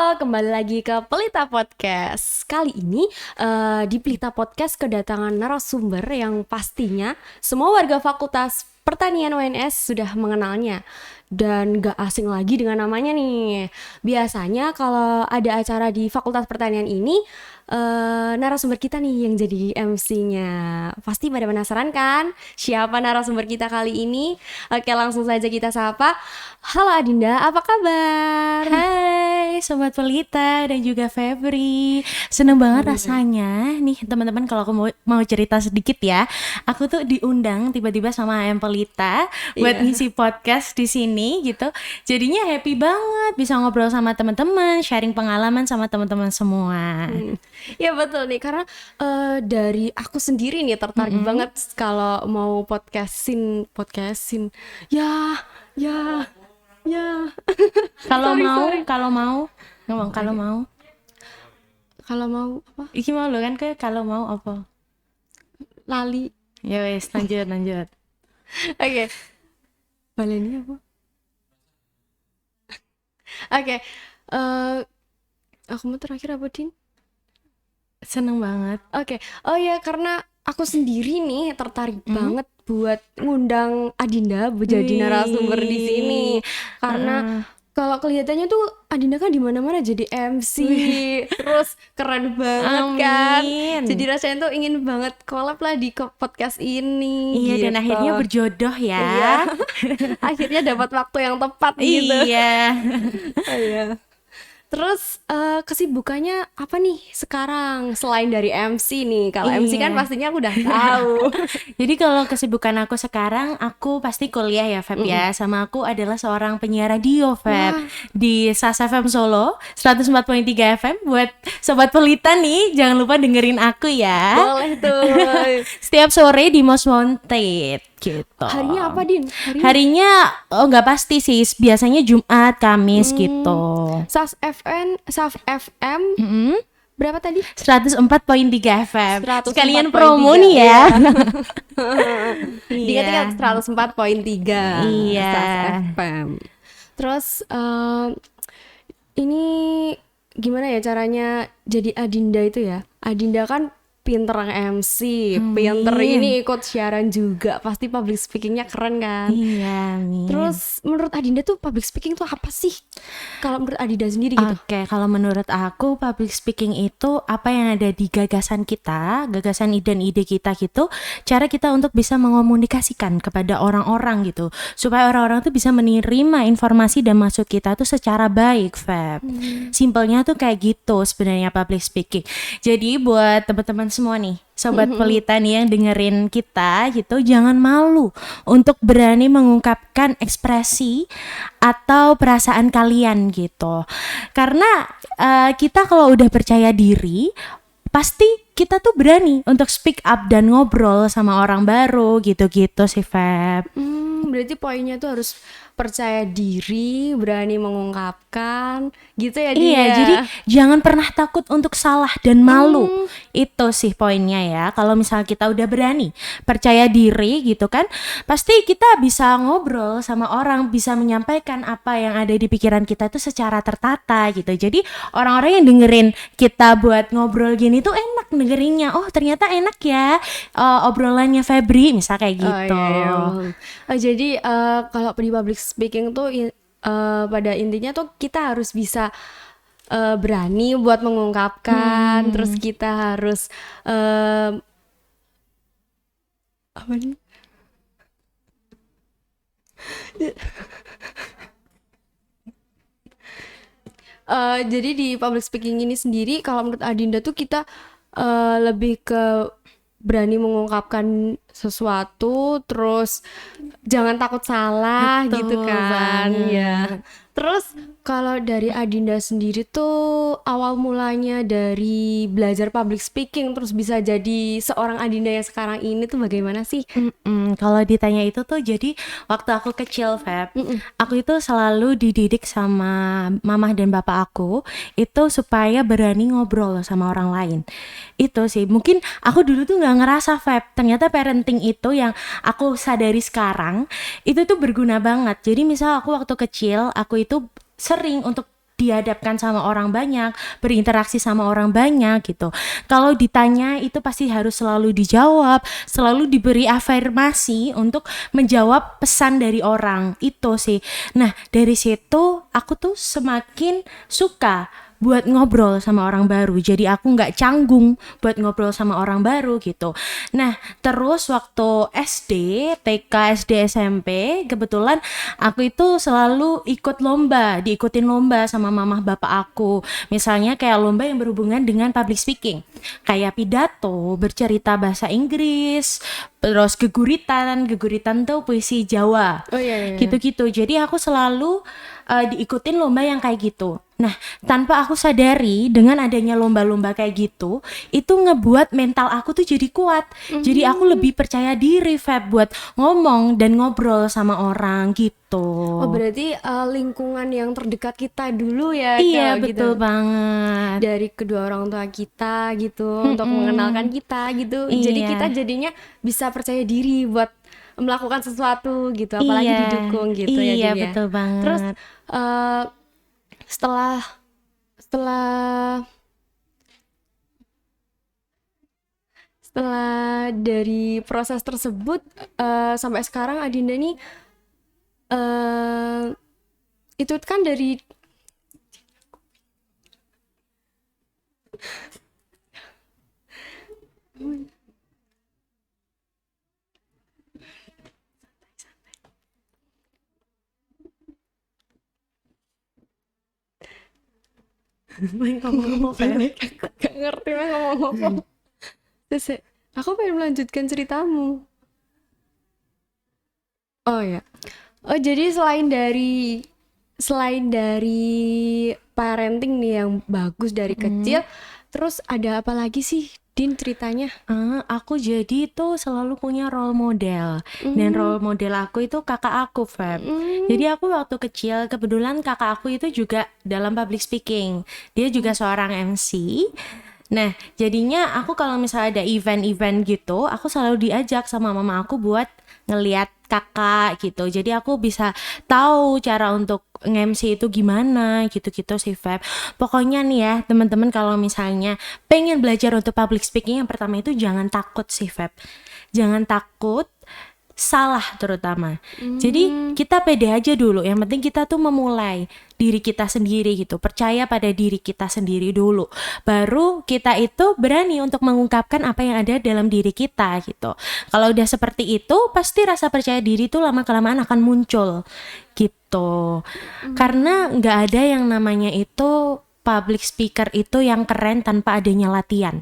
Halo, kembali lagi ke Pelita Podcast. Kali ini di Pelita Podcast kedatangan narasumber yang pastinya semua warga Fakultas Pertanian UNS sudah mengenalnya. Dan gak asing lagi dengan namanya nih. Biasanya kalau ada acara di Fakultas Pertanian ini, narasumber kita nih yang jadi MC-nya. Pasti pada penasaran kan? Siapa narasumber kita kali ini? Oke, langsung saja kita sapa. Halo Adinda, apa kabar? Hai Sobat Pelita dan juga Febri. Seneng banget rasanya nih teman-teman, kalau aku mau cerita sedikit ya. Aku tuh diundang tiba-tiba sama AM Pelita buat ngisi podcast di sini gitu. Jadinya happy banget bisa ngobrol sama teman-teman, sharing pengalaman sama teman-teman semua. Ya betul nih, karena dari aku sendiri nih tertarik banget kalau mau podcastin. Ya. Kalau Sorry. mau ngomong kalau mau. Kalau mau apa? Iki mau lo kan, kayak kalau mau apa? Lali. Ya wes, lanjut. Oke. Baleni apa? Oke. Aku mau terakhir apa, Din? Seneng banget. Oke. Oh ya, karena aku sendiri nih tertarik banget buat ngundang Adinda jadi narasumber di sini. Karena kalau kelihatannya tuh Adinda kan di mana-mana jadi MC, terus keren banget kan. Amin. Jadi rasanya tuh ingin banget collab lah di podcast ini. Iya, gitu. dan akhirnya berjodoh ya. Iya. Akhirnya dapat waktu yang tepat gitu. Iya. Iya. Terus kesibukannya apa nih sekarang selain dari MC nih? Kalau MC kan Iya. pastinya aku udah tahu. Jadi kalau kesibukan aku sekarang, aku pasti kuliah ya Feb ya. Sama aku adalah seorang penyiar radio Feb. Di SAS FM Solo 104.3 FM. Buat Sobat Pelita nih, jangan lupa dengerin aku ya. Boleh tuh. Setiap sore di Most Wanted gitu. Harinya apa, Din? Harinya nggak pasti sih, biasanya Jumat, Kamis gitu. SAS FM berapa tadi? 104.3 FM. 104.3 Sekalian promo nih ya. Diingat-ingat 104.3 Iya. SAS FM. Terus ini gimana ya caranya jadi Adinda itu ya? Adinda kan pinter MC, pinter ini ikut siaran juga, pasti public speakingnya keren kan? Iya, amin. Terus menurut Adinda tuh public speaking tuh apa sih? Kalau menurut Adinda sendiri gitu? Oke, kalau menurut aku public speaking itu apa yang ada di gagasan kita, gagasan dan ide kita gitu, cara kita untuk bisa mengomunikasikan kepada orang-orang gitu, supaya orang-orang tuh bisa menerima informasi dan maksud kita tuh secara baik, Feb. Simpelnya tuh kayak gitu sebenarnya public speaking. Jadi buat teman-teman semua nih, Sobat Pelita nih yang dengerin kita gitu, jangan malu untuk berani mengungkapkan ekspresi atau perasaan kalian gitu. Karena kita kalau udah percaya diri, pasti kita tuh berani untuk speak up dan ngobrol sama orang baru gitu-gitu sih Feb. Berarti poinnya tuh harus percaya diri, berani mengungkapkan, gitu ya dia. Iya, jadi jangan pernah takut untuk salah dan malu. Itu sih poinnya ya. Kalau misalnya kita udah berani, percaya diri gitu kan, pasti kita bisa ngobrol sama orang, bisa menyampaikan apa yang ada di pikiran kita itu secara tertata gitu. Jadi orang-orang yang dengerin kita buat ngobrol gini tuh enak dengerinnya. Oh, ternyata enak ya obrolannya Febri, misal kayak gitu. Jadi kalau di public speaking tuh pada intinya tuh kita harus bisa berani buat mengungkapkan, terus kita harus apa nih? Jadi di public speaking ini sendiri, kalau menurut Adinda tuh kita lebih ke berani mengungkapkan sesuatu, terus jangan takut salah. Betul gitu kan banget. ya. Terus kalau dari Adinda sendiri tuh awal mulanya dari belajar public speaking terus bisa jadi seorang Adinda yang sekarang ini tuh bagaimana sih? Kalau ditanya itu tuh jadi waktu aku kecil Feb, aku itu selalu dididik sama mamah dan bapak aku itu supaya berani ngobrol sama orang lain. Itu sih, mungkin aku dulu tuh nggak ngerasa Feb, ternyata parenting itu yang aku sadari sekarang itu tuh berguna banget. Jadi misal aku waktu kecil, aku itu sering untuk dihadapkan sama orang banyak, berinteraksi sama orang banyak gitu. Kalau ditanya itu pasti harus selalu dijawab, selalu diberi afirmasi untuk menjawab pesan dari orang itu sih. Nah, dari situ aku tuh semakin suka buat ngobrol sama orang baru. Jadi aku nggak canggung buat ngobrol sama orang baru gitu. Nah, terus waktu SD, TK, SD, SMP, kebetulan aku itu selalu ikut lomba, diikutin lomba sama mamah bapak aku. Misalnya kayak lomba yang berhubungan dengan public speaking. Kayak pidato, bercerita bahasa Inggris, terus geguritan tuh puisi Jawa. Oh iya. Gitu-gitu. Jadi aku selalu diikutin lomba yang kayak gitu. Nah, tanpa aku sadari dengan adanya lomba-lomba kayak gitu, itu ngebuat mental aku tuh jadi kuat. Jadi aku lebih percaya diri, Feb, buat ngomong dan ngobrol sama orang gitu. Oh berarti lingkungan yang terdekat kita dulu ya Iya, kalau betul gitu. banget. Dari kedua orang tua kita gitu untuk mengenalkan kita gitu. Jadi Iya. kita jadinya bisa percaya diri buat melakukan sesuatu gitu, apalagi Iya. didukung gitu ya, Iya, Din ya. betul banget. Terus eh, setelah setelah setelah dari proses tersebut sampai sekarang Adinda nih eh itu kan dari ngomong gak ngerti mah ngomong apa. Terus aku pengen melanjutkan ceritamu. Oh ya. Oh jadi selain dari parenting nih yang bagus dari kecil, terus ada apa lagi sih, Din, ceritanya? Aku jadi tuh selalu punya role model. Dan role model aku itu kakak aku, Feb. Jadi aku waktu kecil, kebetulan kakak aku itu juga dalam public speaking. Dia juga seorang MC. Nah, jadinya aku kalau misalnya ada event-event gitu, aku selalu diajak sama mama aku buat ngeliat kakak gitu. Jadi aku bisa tahu cara untuk nge-MC itu gimana gitu-gitu sih, Feb. Pokoknya nih ya, teman-teman kalau misalnya pengen belajar untuk public speaking, yang pertama itu jangan takut sih, Feb. Jangan takut salah terutama. Jadi kita pede aja dulu. Yang penting kita tuh memulai diri kita sendiri gitu. Percaya pada diri kita sendiri dulu. Baru kita itu berani untuk mengungkapkan apa yang ada dalam diri kita gitu. Kalau udah seperti itu, pasti rasa percaya diri tuh lama-kelamaan akan muncul gitu. Karena nggak ada yang namanya itu public speaker itu yang keren tanpa adanya latihan.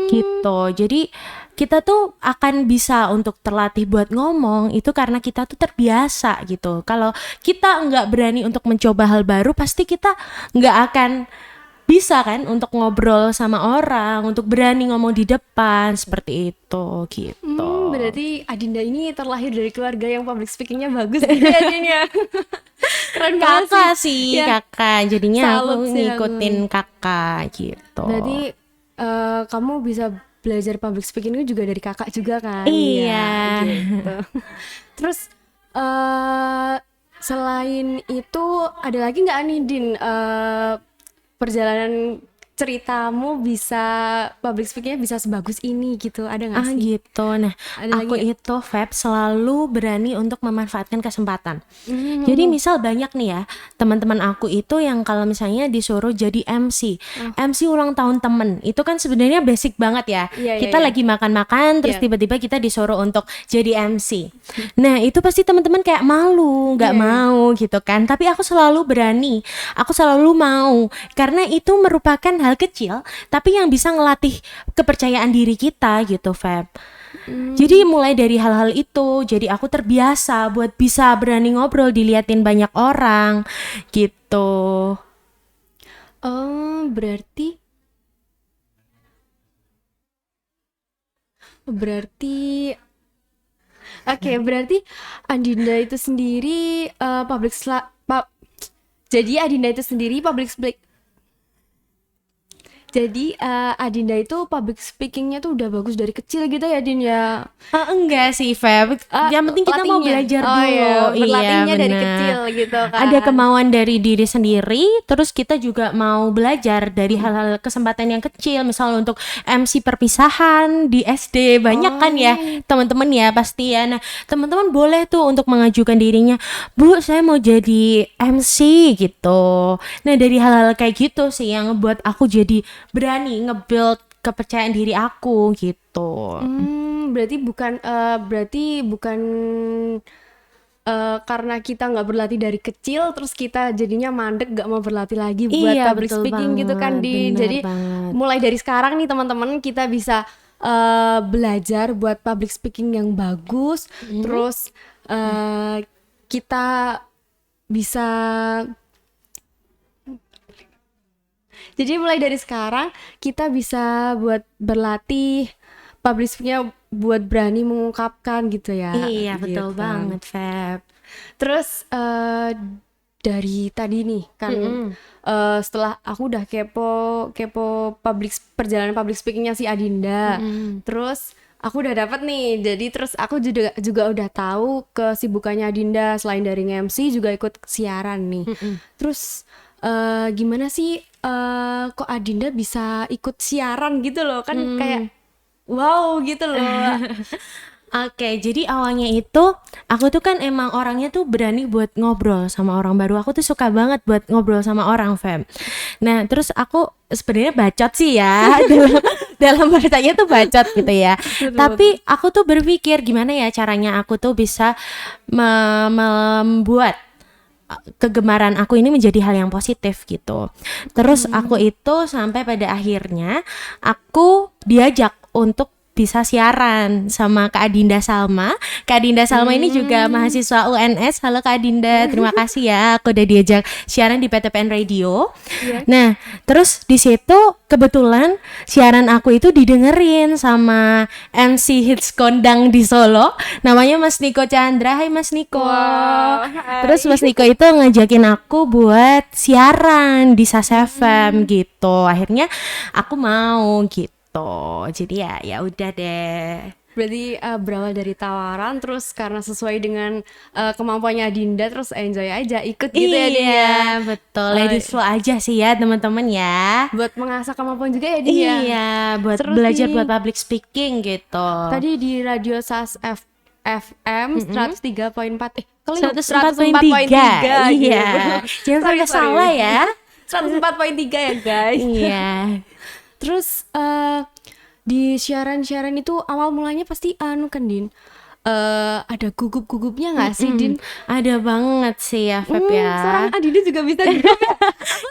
Gitu. Jadi kita tuh akan bisa untuk terlatih buat ngomong itu karena kita tuh terbiasa gitu. Kalau kita nggak berani untuk mencoba hal baru, pasti kita nggak akan bisa kan untuk ngobrol sama orang, untuk berani ngomong di depan seperti itu gitu. Berarti Adinda ini terlahir dari keluarga yang public speakingnya bagus gitu ya, Din ya. Keren banget Kakak sih, Ya. kakak. Jadinya Salut aku sih ngikutin kakak gitu. Berarti kamu bisa belajar public speaking itu juga dari kakak juga kan? Iya. Gitu. Terus selain itu ada lagi nggak nih, Din, perjalanan ceritamu bisa public speakingnya bisa sebagus ini gitu, ada nggak sih? Gitu. Nah, Ada aku lagi itu Feb selalu berani untuk memanfaatkan kesempatan. Jadi misal banyak nih ya teman-teman aku itu yang kalau misalnya disuruh jadi MC, MC ulang tahun temen, itu kan sebenarnya basic banget ya. Iya, Kita iya. lagi makan-makan terus Iya. tiba-tiba kita disuruh untuk jadi MC. Nah, itu pasti teman-teman kayak malu, nggak Iya, iya. mau gitu kan. Tapi aku selalu berani, aku selalu mau karena itu merupakan hal kecil tapi yang bisa ngelatih kepercayaan diri kita gitu, Feb. Jadi mulai dari hal-hal itu, jadi aku terbiasa buat bisa berani ngobrol diliatin banyak orang gitu. Oh, berarti berarti Adinda itu sendiri jadi Adinda itu sendiri Jadi Adinda itu public speakingnya tuh udah bagus dari kecil gitu ya, Din ya? Enggak sih, Feb. Yang penting kita mau Latihnya. belajar Oh dulu. iya, berlatihnya dari bener. kecil gitu kan. Ada kemauan dari diri sendiri, terus kita juga mau belajar dari hal-hal kesempatan yang kecil, misalnya untuk MC perpisahan di SD banyak kan ya teman-teman ya pasti ya. Nah teman-teman boleh tuh untuk mengajukan dirinya, Bu saya mau jadi MC gitu. Nah dari hal-hal kayak gitu sih yang buat aku jadi berani nge-build kepercayaan diri aku gitu. Berarti bukan karena kita nggak berlatih dari kecil, terus kita jadinya mandek nggak mau berlatih lagi buat Iya, public betul speaking gitu kan, banget, Din. benar Jadi banget. mulai dari sekarang nih teman-teman kita bisa belajar buat public speaking yang bagus, terus kita bisa. Jadi mulai dari sekarang kita bisa buat berlatih public speakingnya buat berani mengungkapkan gitu ya. Iya betul Gitu. banget Feb. Terus dari tadi nih kan setelah aku udah kepo perjalanan public speakingnya si Adinda, terus aku udah dapat nih. Jadi terus aku juga udah tahu kesibukannya Adinda selain dari MC juga ikut siaran nih. Terus gimana sih kok Adinda bisa ikut siaran gitu loh kan kayak wow gitu loh. Oke, jadi awalnya itu aku tuh kan emang orangnya tuh berani buat ngobrol sama orang baru. Aku tuh suka banget buat ngobrol sama orang, Fem. Nah, terus aku sebenarnya bacot sih ya dalam bahasanya tuh bacot gitu ya. Tapi aku tuh berpikir gimana ya caranya aku tuh bisa membuat kegemaran aku ini menjadi hal yang positif gitu. Terus aku itu sampai pada akhirnya aku diajak untuk bisa siaran sama Kak Adinda Salma. Kak Adinda Salma ini juga mahasiswa UNS. Halo Kak Adinda, terima kasih ya aku udah diajak siaran di PTPN Radio. Nah, terus di situ kebetulan siaran aku itu didengerin sama MC hits kondang di Solo. Namanya Mas Niko Chandra. Hai Mas Niko. Terus Mas Niko itu ngajakin aku buat siaran di SAS FM gitu. Akhirnya aku mau gitu. Jadi ya udah deh. Berarti berawal dari tawaran, terus karena sesuai dengan kemampuannya Adinda, terus enjoy aja ikut gitu ya Din ya. Iya, betul. Ladies flow aja sih ya teman-teman ya. Buat mengasah kemampuan juga ya Din ya. Iya, buat Terus belajar nih, buat public speaking gitu. tadi di radio SAS FM 103.4 kali 104.3. gitu. Iya. Jangan sampai salah ya. 104.3 ya guys. Iya. Terus di siaran-siaran itu awal mulanya pasti anu kan Din, ada gugup-gugupnya nggak sih Din? Ada banget sih ya, Feb ya. Sekarang Adinda juga bisa gugup ya.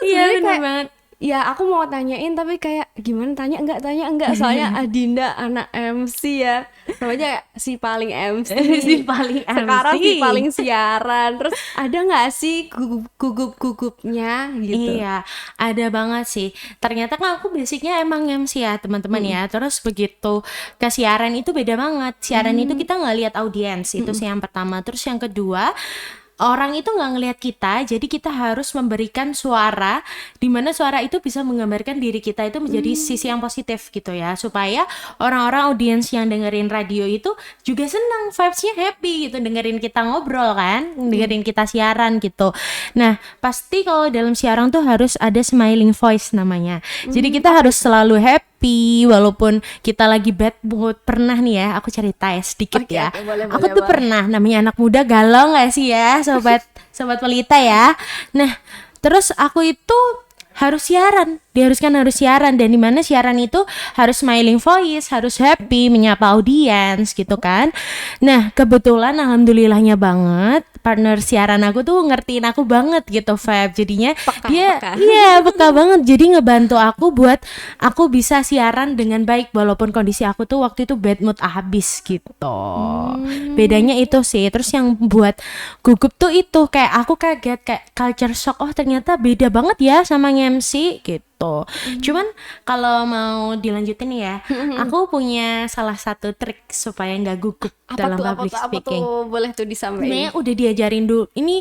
Iya, Sebenarnya bener kayak, banget. ya aku mau tanyain tapi kayak gimana tanya enggak soalnya Adinda anak MC ya, namanya si paling MC. Si paling Sekarang MC. si paling siaran. Terus ada nggak sih gugup-gugupnya gitu? Iya, ada banget sih. Ternyata kan aku basicnya emang MC ya teman-teman ya. Terus begitu ke siaran itu beda banget. Siaran itu kita nggak lihat audiens, itu sih yang pertama. Terus yang kedua, orang itu nggak ngelihat kita, jadi kita harus memberikan suara, di mana suara itu bisa menggambarkan diri kita itu menjadi sisi yang positif gitu ya, supaya orang-orang audiens yang dengerin radio itu juga senang, vibes-nya happy gitu, dengerin kita ngobrol kan, dengerin kita siaran gitu. Nah, pasti kalau dalam siaran tuh harus ada smiling voice namanya. Jadi kita harus selalu happy walaupun kita lagi bad mood. Pernah nih ya, aku cerita ya sedikit Oke, ya. oke, boleh, Aku boleh, tuh boleh. pernah, namanya anak muda galau gak sih ya, sobat pelita ya. Nah, terus aku itu harus siaran, diharuskan harus siaran, dan dimana siaran itu harus smiling voice, harus happy, menyapa audiens gitu kan. Nah, kebetulan alhamdulillahnya banget partner siaran aku tuh ngertiin aku banget gitu, Feb. Jadinya dia peka. iya peka banget, jadi ngebantu aku buat aku bisa siaran dengan baik walaupun kondisi aku tuh waktu itu bad mood habis gitu. Bedanya itu sih. Terus yang buat gugup tuh itu kayak aku kaget, kayak culture shock, oh ternyata beda banget ya sama nge-MC gitu. Cuman kalau mau dilanjutin ya, aku punya salah satu trik supaya nggak gugup dalam public speaking. Boleh tuh disampaikan. Sebenarnya udah diajarin dulu. Ini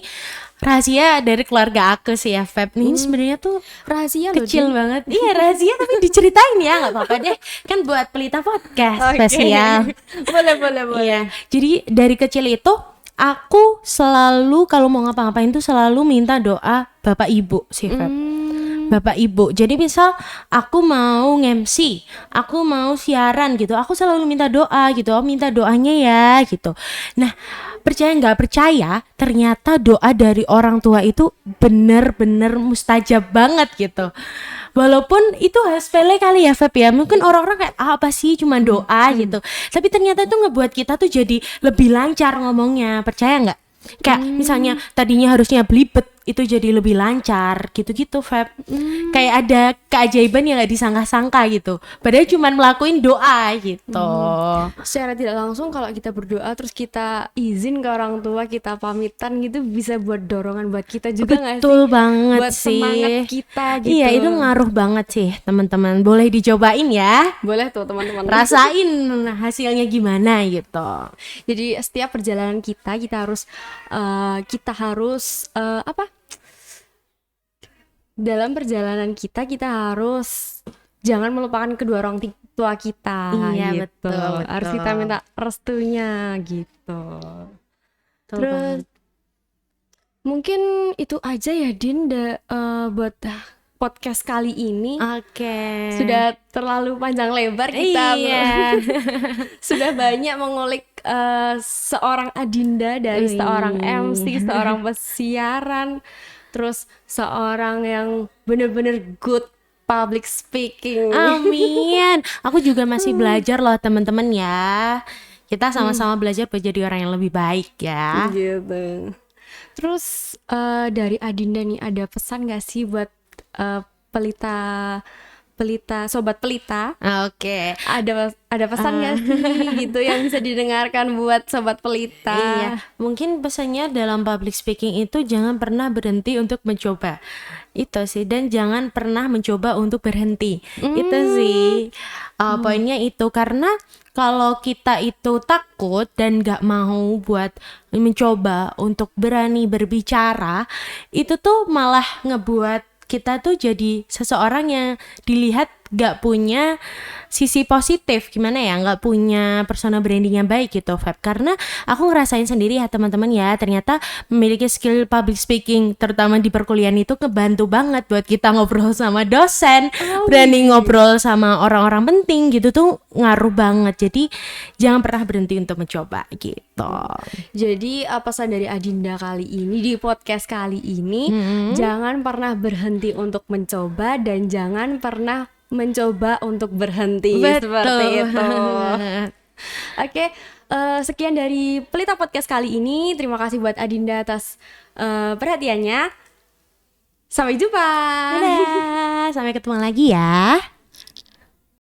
rahasia dari keluarga aku sih ya, Feb. Ini sebenarnya tuh Rahasia loh, kecil Din. banget. Iya, rahasia tapi diceritain ya, nggak apa-apa deh. Kan buat Pelita Podcast Oke. spesial. boleh. Iya. Jadi dari kecil itu aku selalu kalau mau ngapa-ngapain tuh selalu minta doa Bapak Ibu sih, Feb. Bapak Ibu. Jadi misal aku mau nge-MC, aku mau siaran gitu, aku selalu minta doa gitu. Oh, minta doanya ya gitu. Nah, percaya nggak percaya, ternyata doa dari orang tua itu bener-bener mustajab banget gitu. Walaupun itu hal sepele kali ya, Feb ya. Mungkin orang-orang kayak apa sih cuma doa gitu. Tapi ternyata itu ngebuat kita tuh jadi lebih lancar ngomongnya. Percaya nggak? Kayak misalnya tadinya harusnya belibet, itu jadi lebih lancar gitu-gitu, Feb. Kayak ada keajaiban yang gak disangka-sangka gitu. Padahal cuma melakuin doa gitu. Secara tidak langsung kalau kita berdoa terus kita izin ke orang tua, kita pamitan gitu, bisa buat dorongan buat kita juga nggak sih? Betul banget Buat sih. semangat kita gitu. Iya, itu ngaruh banget sih, teman-teman. Boleh dicobain ya. Boleh tuh teman-teman. Rasain hasilnya gimana gitu. Jadi setiap perjalanan kita harus apa? Dalam perjalanan kita harus jangan melupakan kedua orang tua kita. Iya, gitu. betul. Harus kita minta restunya gitu. Betul Terus banget. mungkin itu aja ya, Din, buat podcast kali ini. Oke. Sudah terlalu panjang lebar kita. Iya. Sudah banyak mengulik seorang Adinda dari seorang MC, seorang pesiaran, terus seorang yang bener-bener good public speaking. Amin. Aku juga masih belajar loh, teman-teman ya. Kita sama-sama belajar buat jadi orang yang lebih baik ya. Gitu. Terus dari Adinda nih, ada pesan gak sih buat sobat pelita? Oke. Ada pesan gak sih gitu yang bisa didengarkan buat sobat pelita? Iya, mungkin pesannya dalam public speaking itu jangan pernah berhenti untuk mencoba. Itu sih, dan jangan pernah mencoba untuk berhenti. Itu sih poinnya itu, karena kalau kita itu takut dan gak mau buat mencoba untuk berani berbicara, itu tuh malah ngebuat kita tuh jadi seseorang yang dilihat gak punya sisi positif, gimana ya, gak punya persona branding yang baik gitu, Feb. Karena aku ngerasain sendiri ya, teman-teman ya, ternyata memiliki skill public speaking terutama di perkuliahan itu ngebantu banget buat kita ngobrol sama dosen, berani ngobrol sama orang-orang penting gitu tuh ngaruh banget. Jadi jangan pernah berhenti untuk mencoba gitu. Jadi pesan dari Adinda kali ini di podcast kali ini, jangan pernah berhenti untuk mencoba dan jangan pernah mencoba untuk berhenti. Seperti itu. Oke, sekian dari Pelita Podcast kali ini. Terima kasih buat Adinda atas perhatiannya. Sampai jumpa. Dadah, sampai ketemu lagi ya.